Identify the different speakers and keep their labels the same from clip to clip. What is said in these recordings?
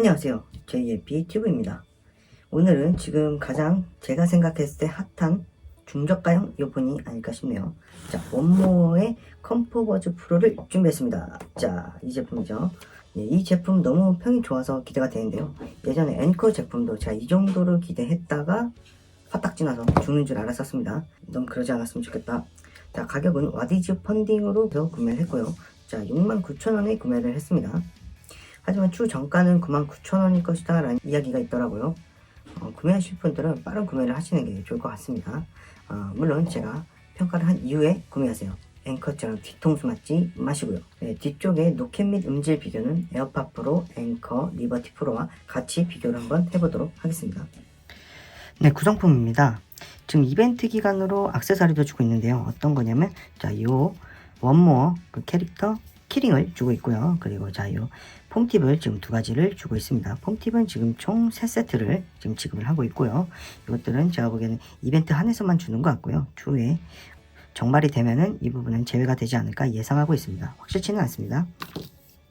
Speaker 1: 안녕하세요. 제2의 BTV입니다. 오늘은 지금 가장 제가 생각했을 때 핫한 중저가형 이어폰이 아닐까 싶네요. 자, 원모어의 컴포버즈 프로를 준비했습니다. 자, 이 제품이죠. 이 제품 너무 평이 좋아서 기대가 되는데요. 예전에 앵커 제품도 제가 이 정도를 기대했다가 화딱 지나서 죽는 줄 알았었습니다. 너무 그러지 않았으면 좋겠다. 자, 가격은 와디즈 펀딩으로 구매를 했고요. 자, 69,000원에 구매를 했습니다. 하지만 추 정가는 99,000원일 것이다 라는 이야기가 있더라고요. 구매하실 분들은 빠른 구매를 하시는 게 좋을 것 같습니다. 물론 제가 평가를 한 이후에 구매하세요. 앵커처럼 뒤통수 맞지 마시고요. 네, 뒤쪽에 노캔 및 음질 비교는 에어팟 프로, 앵커, 리버티 프로와 같이 비교를 한번 해보도록 하겠습니다. 네, 구성품입니다. 지금 이벤트 기간으로 액세서리도 주고 있는데요. 어떤 거냐면, 자, 요 원모어 그 캐릭터 키링을 주고 있고요. 그리고 자, 요 폼팁을 지금 두 가지를 주고 있습니다. 폼팁은 지금 총 3세트를 지금 지급을 하고 있고요. 이것들은 제가 보기에는 이벤트 한해서만 주는 것 같고요. 추후에 정발이 되면은 이 부분은 제외가 되지 않을까 예상하고 있습니다. 확실치는 않습니다.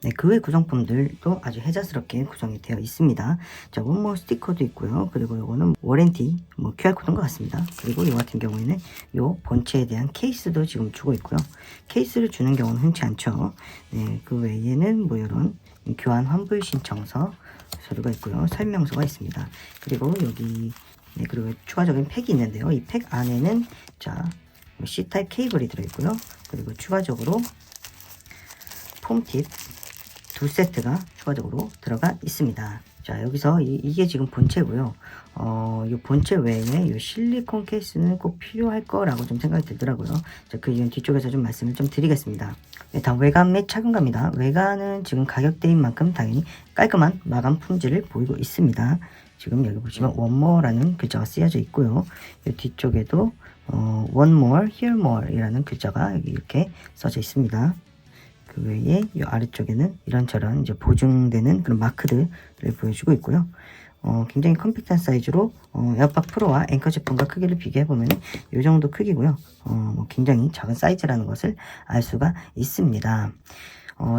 Speaker 1: 네, 그 외 구성품들도 아주 혜자스럽게 구성이 되어 있습니다. 자, 원모 스티커도 있고요. 그리고 이거는 워렌티, QR코드인 것 같습니다. 그리고 이 같은 경우에는 요 본체에 대한 케이스도 지금 주고 있고요. 케이스를 주는 경우는 흔치 않죠. 네, 그 외에는 이런 교환 환불 신청서 서류가 있고요. 설명서가 있습니다. 그리고 여기, 네, 그리고 추가적인 팩이 있는데요. 이 팩 안에는, 자, C타입 케이블이 들어있고요. 그리고 추가적으로 폼팁 2세트가 추가적으로 들어가 있습니다. 자, 여기서 이게 지금 본체고요. 이 본체 외에 이 실리콘 케이스는 꼭 필요할 거라고 좀 생각이 들더라고요. 자, 그 이유는 뒤쪽에서 좀 말씀을 좀 드리겠습니다. 네, 다음 외관 및 착용감입니다. 외관은 지금 가격대인 만큼 당연히 깔끔한 마감 품질을 보이고 있습니다. 지금 여기 보시면 원모어라는 글자가 쓰여져 있고요. 이 뒤쪽에도 one more, here more 이라는 글자가 이렇게 써져 있습니다. 그 외에 이 아래쪽에는 이런저런 이제 보증되는 그런 마크들을 보여주고 있고요. 굉장히 컴팩트한 사이즈로 에어팟 프로와 앵커 제품과 크기를 비교해보면 이 정도 크기고요. 굉장히 작은 사이즈라는 것을 알 수가 있습니다.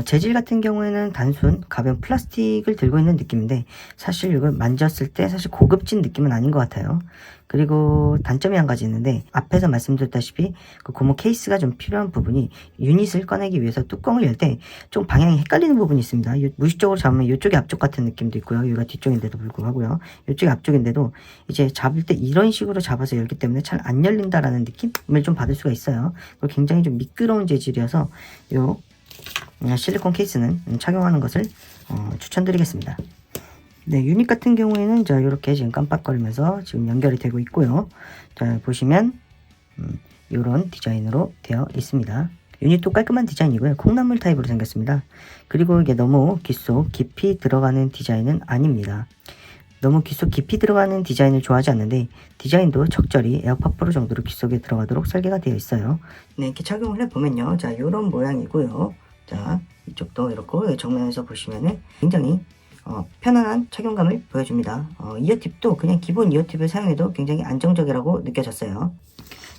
Speaker 1: 재질 같은 경우에는 단순 가벼운 플라스틱을 들고 있는 느낌인데 사실 이걸 만졌을 때 사실 고급진 느낌은 아닌 것 같아요. 그리고 단점이 한 가지 있는데 앞에서 말씀드렸다시피 그 고무 케이스가 좀 필요한 부분이 유닛을 꺼내기 위해서 뚜껑을 열 때 좀 방향이 헷갈리는 부분이 있습니다. 무의식적으로 잡으면 이쪽이 앞쪽 같은 느낌도 있고요. 여기가 뒤쪽인데도 불구하고요. 이쪽이 앞쪽인데도 이제 잡을 때 이런 식으로 잡아서 열기 때문에 잘 안 열린다라는 느낌을 좀 받을 수가 있어요. 그리고 굉장히 좀 미끄러운 재질이어서 요 실리콘 케이스는 착용하는 것을 추천드리겠습니다. 네, 유닛 같은 경우에는 자, 이렇게 지금 깜빡거리면서 지금 연결이 되고 있고요. 자, 보시면 이런 디자인으로 되어 있습니다. 유닛도 깔끔한 디자인이고요. 콩나물 타입으로 생겼습니다. 그리고 이게 너무 귓속 깊이 들어가는 디자인은 아닙니다. 너무 귓속 깊이 들어가는 디자인을 좋아하지 않는데 디자인도 적절히 에어팟 프로 정도로 귓속에 들어가도록 설계가 되어 있어요. 네, 이렇게 착용을 해보면요. 자, 이런 모양이고요. 자, 이쪽도 이렇게 정면에서 보시면은 굉장히 편안한 착용감을 보여줍니다. 이어팁도 그냥 기본 이어팁을 사용해도 굉장히 안정적이라고 느껴졌어요.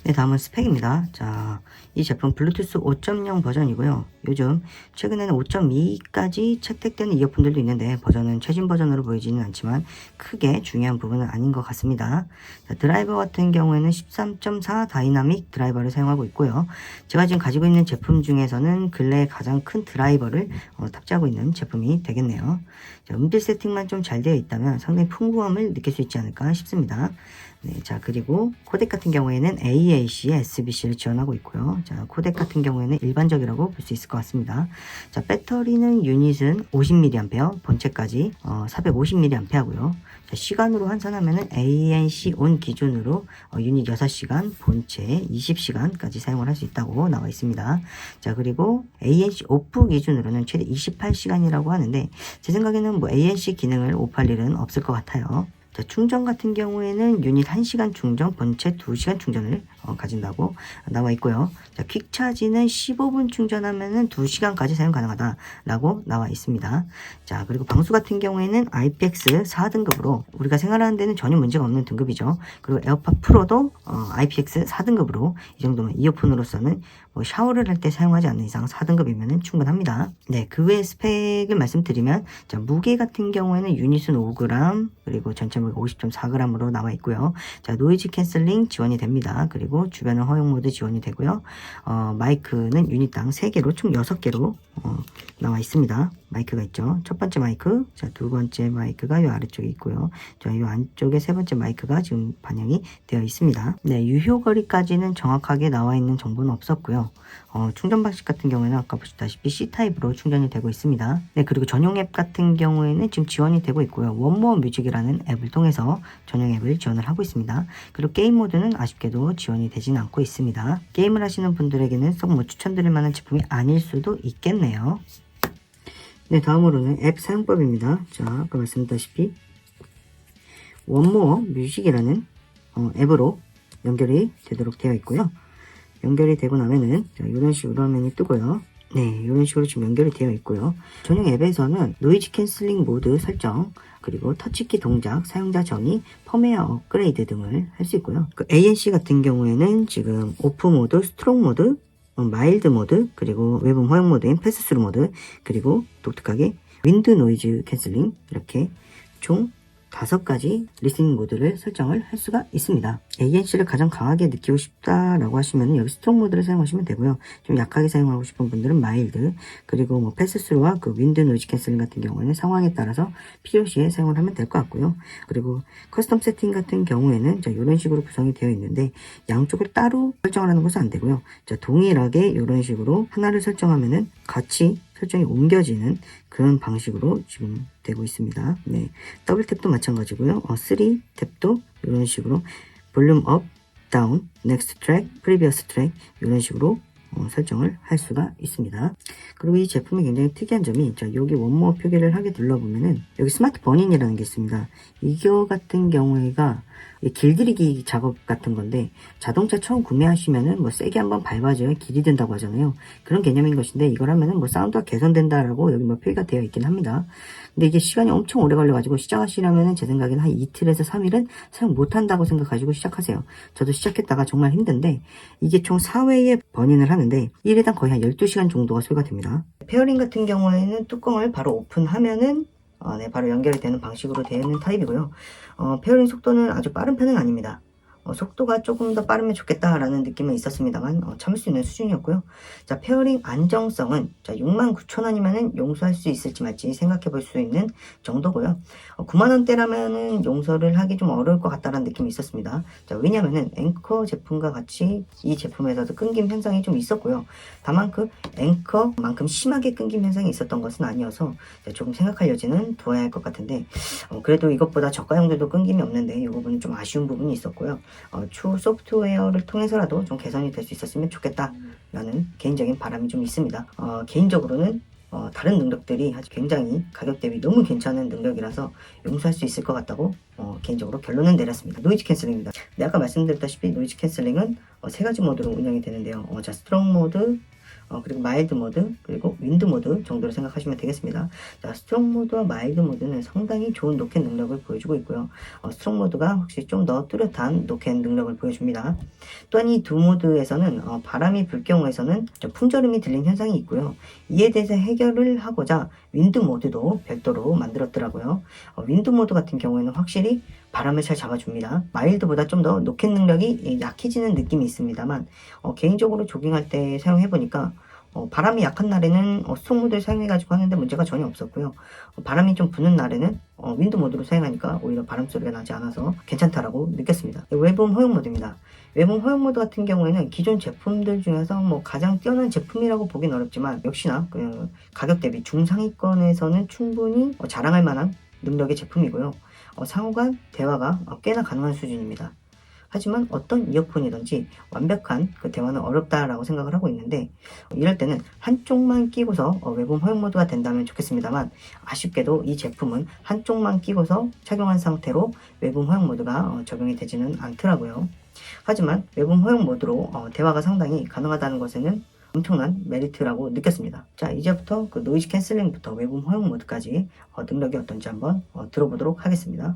Speaker 1: 네, 다음은 스펙입니다. 자, 이 제품 블루투스 5.0 버전이고요. 요즘 최근에는 5.2까지 채택되는 이어폰들도 있는데 버전은 최신 버전으로 보이지는 않지만 크게 중요한 부분은 아닌 것 같습니다. 자, 드라이버 같은 경우에는 13.4 다이나믹 드라이버를 사용하고 있고요. 제가 지금 가지고 있는 제품 중에서는 근래 가장 큰 드라이버를 탑재하고 있는 제품이 되겠네요. 자, 음질 세팅만 좀 잘 되어 있다면 상당히 풍부함을 느낄 수 있지 않을까 싶습니다. 네, 자, 그리고 코덱 같은 경우에는 AAC, SBC를 지원하고 있고요. 자, 코덱 같은 경우에는 일반적이라고 볼 수 있을 것 같습니다. 자, 배터리는 유닛은 50mAh, 본체까지 450mAh고요. 자, 시간으로 환산하면은 ANC 온 기준으로 유닛 6시간, 본체 20시간까지 사용을 할 수 있다고 나와 있습니다. 자, 그리고 ANC 오프 기준으로는 최대 28시간이라고 하는데 제 생각에는 ANC 기능을 오프할 일은 없을 것 같아요. 자, 충전 같은 경우에는 유닛 1시간 충전, 본체 2시간 충전을 가진다고 나와 있고요. 자, 퀵차지는 15분 충전하면은 2시간까지 사용 가능하다라고 나와 있습니다. 자, 그리고 방수 같은 경우에는 IPX 4등급으로 우리가 생활하는 데는 전혀 문제가 없는 등급이죠. 그리고 에어팟 프로도 IPX 4등급으로 이 정도면 이어폰으로서는 뭐 샤워를 할 때 사용하지 않는 이상 4등급이면 충분합니다. 네, 그 외의 스펙을 말씀드리면, 자, 무게 같은 경우에는 유닛은 5g, 그리고 전체 무게 50.4g으로 나와 있고요. 자, 노이즈 캔슬링 지원이 됩니다. 그리고 주변은 허용 모드 지원이 되고요. 마이크는 유닛당 3개로 총 6개로 나와 있습니다. 마이크가 있죠. 첫 번째 마이크, 자, 두 번째 마이크가 이 아래쪽에 있고요. 자, 이 안쪽에 세 번째 마이크가 지금 반영이 되어 있습니다. 네, 유효거리까지는 정확하게 나와 있는 정보는 없었고요. 충전 방식 같은 경우에는 아까 보시다시피 C타입으로 충전이 되고 있습니다. 네, 그리고 전용 앱 같은 경우에는 지금 지원이 되고 있고요. 원모어 뮤직이라는 앱을 통해서 전용 앱을 지원을 하고 있습니다. 그리고 게임 모드는 아쉽게도 지원이 되진 않고 있습니다. 게임을 하시는 분들에게는 썩 뭐 추천드릴 만한 제품이 아닐 수도 있겠네요. 네, 다음으로는 앱 사용법입니다. 자, 아까 말씀드렸다시피 원모어 뮤직이라는 앱으로 연결이 되도록 되어 있고요. 연결이 되고 나면은 자, 이런 식으로 화면이 뜨고요. 네, 이런 식으로 지금 연결이 되어 있고요. 전용 앱에서는 노이즈 캔슬링 모드 설정, 그리고 터치키 동작, 사용자 정의, 펌웨어 업그레이드 등을 할 수 있고요. 그 ANC 같은 경우에는 지금 오프 모드, 스트롱 모드, 마일드 모드, 그리고 외부 허용 모드인 패스스루 모드, 그리고 독특하게 윈드 노이즈 캔슬링, 이렇게 총 5가지 리스닝 모드를 설정을 할 수가 있습니다. ANC를 가장 강하게 느끼고 싶다라고 하시면 여기 스트롱 모드를 사용하시면 되고요. 좀 약하게 사용하고 싶은 분들은 마일드, 그리고 뭐 패스스루와 그 윈드 노이즈 캔슬링 같은 경우에는 상황에 따라서 필요시에 사용을 하면 될 것 같고요. 그리고 커스텀 세팅 같은 경우에는 자, 이런 식으로 구성이 되어 있는데 양쪽을 따로 설정을 하는 것은 안 되고요. 자, 동일하게 이런 식으로 하나를 설정하면은 같이 설정이 옮겨지는 그런 방식으로 지금 되고 있습니다. 네, 더블 탭도 마찬가지고요. 3 탭도 이런 식으로 볼륨 업, 다운, 넥스트 트랙, 프리비어스 트랙 이런 식으로 설정을 할 수가 있습니다. 그리고 이 제품이 굉장히 특이한 점이, 자, 여기 원모어 표기를 하게 눌러보면은 여기 스마트 버닝이라는 게 있습니다. 이거 같은 경우에가 길들이기 작업 같은 건데, 자동차 처음 구매하시면은 뭐 세게 한번 밟아줘야 길이 된다고 하잖아요. 그런 개념인 것인데, 이걸 하면은 뭐 사운드가 개선된다라고 여기 뭐 표기가 되어 있긴 합니다. 근데 이게 시간이 엄청 오래 걸려가지고 시작하시려면은 제 생각에는 한 이틀에서 3일은 사용 못한다고 생각하시고 시작하세요. 저도 시작했다가 정말 힘든데, 이게 총 4회에 버닝을 하는데 1회당 거의 한 12시간 정도가 소요가 됩니다. 페어링 같은 경우에는 뚜껑을 바로 오픈하면은 네, 바로 연결이 되는 방식으로 되어 있는 타입이고요. 페어링 속도는 아주 빠른 편은 아닙니다. 속도가 조금 더 빠르면 좋겠다라는 느낌은 있었습니다만 참을 수 있는 수준이었고요. 자, 페어링 안정성은 자, 69,000원이면은 용서할 수 있을지 말지 생각해 볼 수 있는 정도고요. 90,000원대라면은 용서를 하기 좀 어려울 것 같다라는 느낌이 있었습니다. 자, 왜냐면은 앵커 제품과 같이 이 제품에서도 끊김 현상이 좀 있었고요. 다만 그 앵커만큼 심하게 끊김 현상이 있었던 것은 아니어서 조금 생각할 여지는 두어야 할 것 같은데, 그래도 이것보다 저가형들도 끊김이 없는데 이 부분은 좀 아쉬운 부분이 있었고요. 추후 소프트웨어를 통해서라도 좀 개선이 될 수 있었으면 좋겠다라는 개인적인 바람이 좀 있습니다. 개인적으로는 다른 능력들이 아주 굉장히 가격 대비 너무 괜찮은 능력이라서 용서할 수 있을 것 같다고 개인적으로 결론은 내렸습니다. 노이즈 캔슬링입니다. 네, 아까 말씀드렸다시피 노이즈 캔슬링은 3가지 모드로 운영이 되는데요. 자, 스트롱 모드, 그리고 마일드 모드, 그리고 윈드 모드 정도로 생각하시면 되겠습니다. 자, 스트롱 모드와 마일드 모드는 상당히 좋은 노캔 능력을 보여주고 있고요. 스트롱 모드가 확실히 좀 더 뚜렷한 노캔 능력을 보여줍니다. 또한 이 두 모드에서는 바람이 불 경우에서는 풍절음이 들린 현상이 있고요. 이에 대해서 해결을 하고자 윈드 모드도 별도로 만들었더라고요. 윈드 모드 같은 경우에는 확실히 바람을 잘 잡아줍니다. 마일드보다 좀 더 노캔 능력이 약해지는 느낌이 있습니다만 개인적으로 조깅할 때 사용해보니까 바람이 약한 날에는 스톡 모드를 사용해가지고 하는데 문제가 전혀 없었고요. 바람이 좀 부는 날에는 윈드 모드로 사용하니까 오히려 바람 소리가 나지 않아서 괜찮다라고 느꼈습니다. 외부음 허용 모드입니다. 외부음 허용 모드 같은 경우에는 기존 제품들 중에서 뭐 가장 뛰어난 제품이라고 보긴 어렵지만 역시나 그 가격 대비 중상위권에서는 충분히 자랑할 만한 능력의 제품이고요. 상호간 대화가 꽤나 가능한 수준입니다. 하지만 어떤 이어폰이든지 완벽한 그 대화는 어렵다라고 생각을 하고 있는데, 이럴 때는 한쪽만 끼고서 외부음 허용 모드가 된다면 좋겠습니다만, 아쉽게도 이 제품은 한쪽만 끼고서 착용한 상태로 외부음 허용 모드가 적용이 되지는 않더라고요. 하지만 외부음 허용 모드로 대화가 상당히 가능하다는 것에는 엄청난 메리트라고 느꼈습니다. 자, 이제부터 그 노이즈 캔슬링부터 외부음 허용 모드까지 능력이 어떤지 한번 들어보도록 하겠습니다.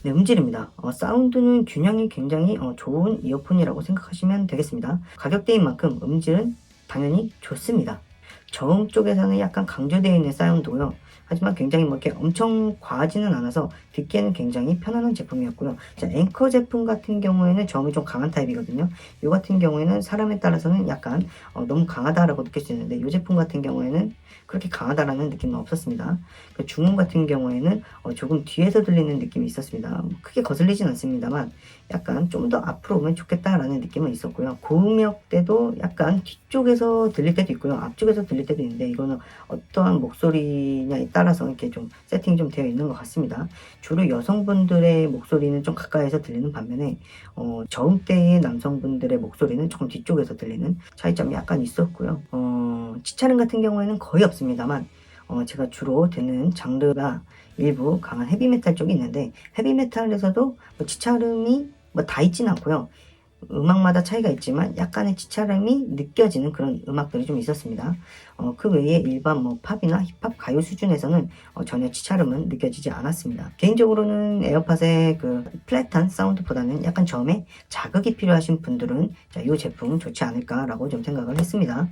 Speaker 1: 네, 음질입니다. 사운드는 균형이 굉장히 좋은 이어폰이라고 생각하시면 되겠습니다. 가격대인 만큼 음질은 당연히 좋습니다. 저음 쪽에서는 약간 강조되어 있는 사운드고요. 하지만 굉장히 뭐 이렇게 엄청 과하지는 않아서 듣기에는 굉장히 편안한 제품이었고요. 자, 앵커 제품 같은 경우에는 저음이 좀 강한 타입이거든요. 이 같은 경우에는 사람에 따라서는 약간 너무 강하다라고 느낄 수 있는데, 이 제품 같은 경우에는 그렇게 강하다라는 느낌은 없었습니다. 그 중음 같은 경우에는 조금 뒤에서 들리는 느낌이 있었습니다. 크게 거슬리진 않습니다만 약간 좀 더 앞으로 오면 좋겠다라는 느낌은 있었고요. 고음역 때도 약간 뒤쪽에서 들릴 때도 있고요. 앞쪽에서 들릴 때도 있는데, 이거는 어떠한 목소리냐에 따라서 이렇게 좀 세팅이 좀 되어 있는 것 같습니다. 주로 여성분들의 목소리는 좀 가까이서 들리는 반면에 저음대의 남성분들의 목소리는 조금 뒤쪽에서 들리는 차이점이 약간 있었고요. 치차름 같은 경우에는 거의 없습니다만 제가 주로 듣는 장르가 일부 강한 헤비메탈 쪽이 있는데, 헤비메탈에서도 뭐 치차름이 뭐 다 있진 않고요. 음악마다 차이가 있지만 약간의 치차름이 느껴지는 그런 음악들이 좀 있었습니다. 그 외에 일반 뭐 팝이나 힙합 가요 수준에서는 전혀 치차름은 느껴지지 않았습니다. 개인적으로는 에어팟의 그 플랫한 사운드보다는 약간 저음에 자극이 필요하신 분들은 이 제품 좋지 않을까라고 좀 생각을 했습니다.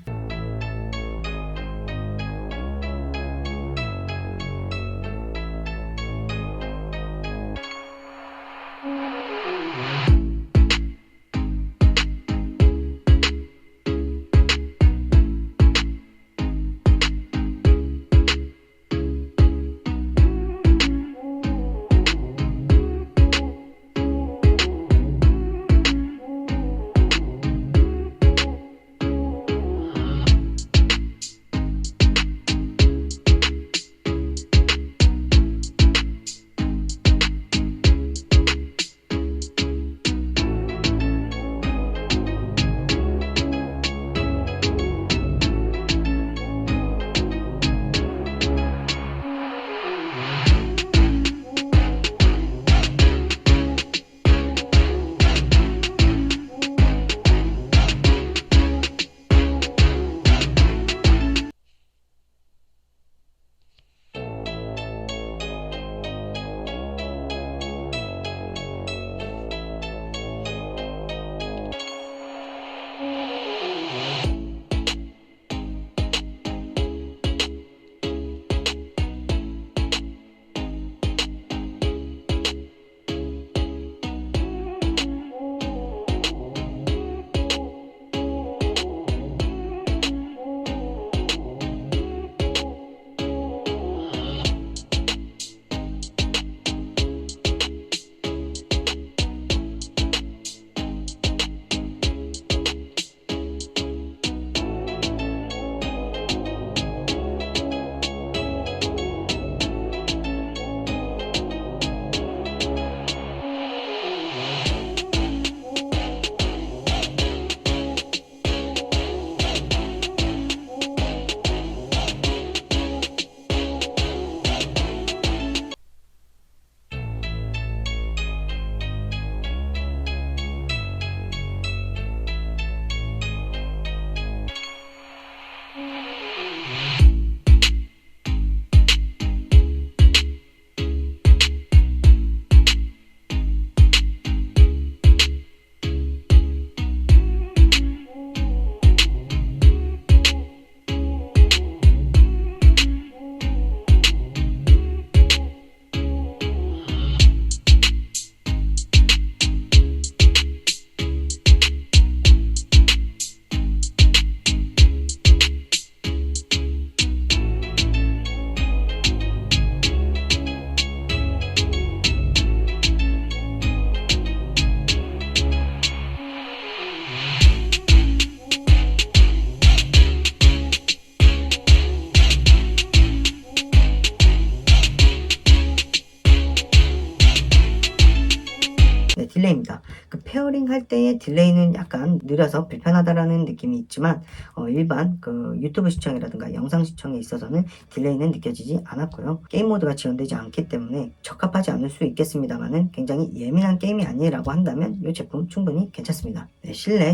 Speaker 1: 딜레이입니다. 그 페어링 할 때의 딜레이는 약간 느려서 불편하다라는 느낌이 있지만 일반 그 유튜브 시청이라든가 영상 시청에 있어서는 딜레이는 느껴지지 않았고요. 게임 모드가 지원되지 않기 때문에 적합하지 않을 수 있겠습니다만은 굉장히 예민한 게임이 아니라고 한다면 이 제품 충분히 괜찮습니다. 네, 실내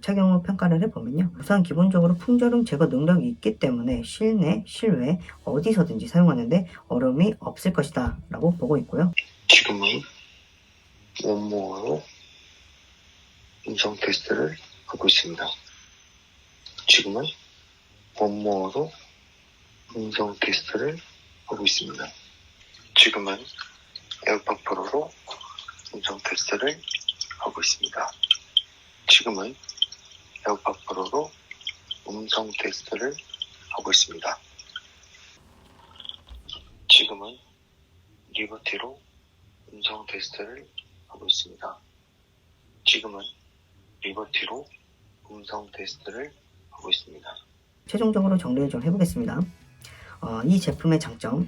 Speaker 1: 착용 후 평가를 해보면요. 우선 기본적으로 풍절음 제거 능력이 있기 때문에 실내, 실외 어디서든지 사용하는데 어려움이 없을 것이다 라고 보고 있고요.
Speaker 2: 지금은 원모어로 음성 테스트를 하고 있습니다. 지금은 원모어로 음성 테스트를 하고 있습니다. 지금은 에어팟 프로로 음성 테스트를 하고 있습니다. 지금은 에어팟 프로로 음성 테스트를 하고 있습니다. 지금은 리버티로 음성 테스트를 하고 있습니다. 지금은 리버티로 음성 테스트를 하고 있습니다.
Speaker 1: 최종적으로 정리를 좀 해보겠습니다. 이 제품의 장점,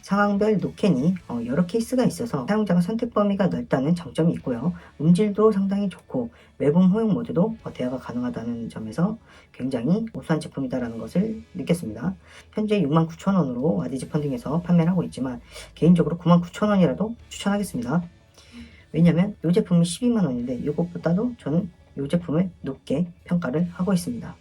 Speaker 1: 상황별 노캔이 여러 케이스가 있어서 사용자가 선택 범위가 넓다는 장점이 있고요. 음질도 상당히 좋고 외부 호용 모드도 대화가 가능하다는 점에서 굉장히 우수한 제품이다라는 것을 느꼈습니다. 현재 69,000원으로 와디즈 펀딩에서 판매를 하고 있지만 개인적으로 99,000원이라도 추천하겠습니다. 왜냐면 이 제품이 12만원인데 이것보다도 저는 이 제품을 높게 평가를 하고 있습니다.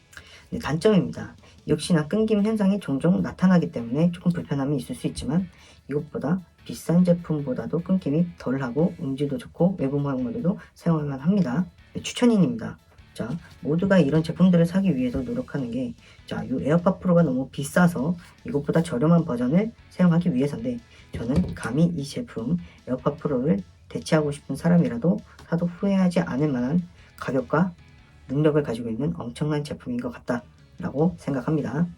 Speaker 1: 네, 단점입니다. 역시나 끊김 현상이 종종 나타나기 때문에 조금 불편함이 있을 수 있지만 이것보다 비싼 제품보다도 끊김이 덜하고 음질도 좋고 외부 모양 모드도 사용할만 합니다. 네, 추천인입니다. 자, 모두가 이런 제품들을 사기 위해서 노력하는 게, 이 에어팟 프로가 너무 비싸서 이것보다 저렴한 버전을 사용하기 위해서인데, 저는 감히 이 제품 에어팟 프로를 대체하고 싶은 사람이라도 사도 후회하지 않을 만한 가격과 능력을 가지고 있는 엄청난 제품인 것 같다라고 생각합니다.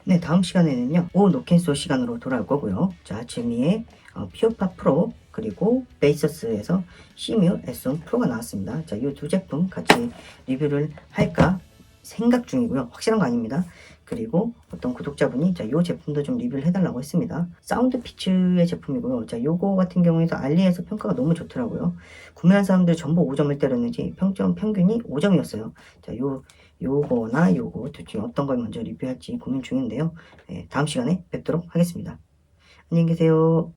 Speaker 1: 네, 다음 시간에는요, 오 노캔소 시간으로 돌아올 거고요. 자, 지미의 피오파 프로 그리고 베이서스에서 시뮤 S1 프로가 나왔습니다. 자, 이 두 제품 같이 리뷰를 할까 생각 중이고요. 확실한 거 아닙니다. 그리고 어떤 구독자분이 이 제품도 좀 리뷰를 해달라고 했습니다. 사운드 피츠의 제품이고요. 자, 요거 같은 경우에도 알리에서 평가가 너무 좋더라고요. 구매한 사람들 전부 5점을 때렸는지 평균이 5점이었어요. 자, 요거나 요거 둘 중에 어떤 걸 먼저 리뷰할지 고민 중인데요. 네, 다음 시간에 뵙도록 하겠습니다. 안녕히 계세요.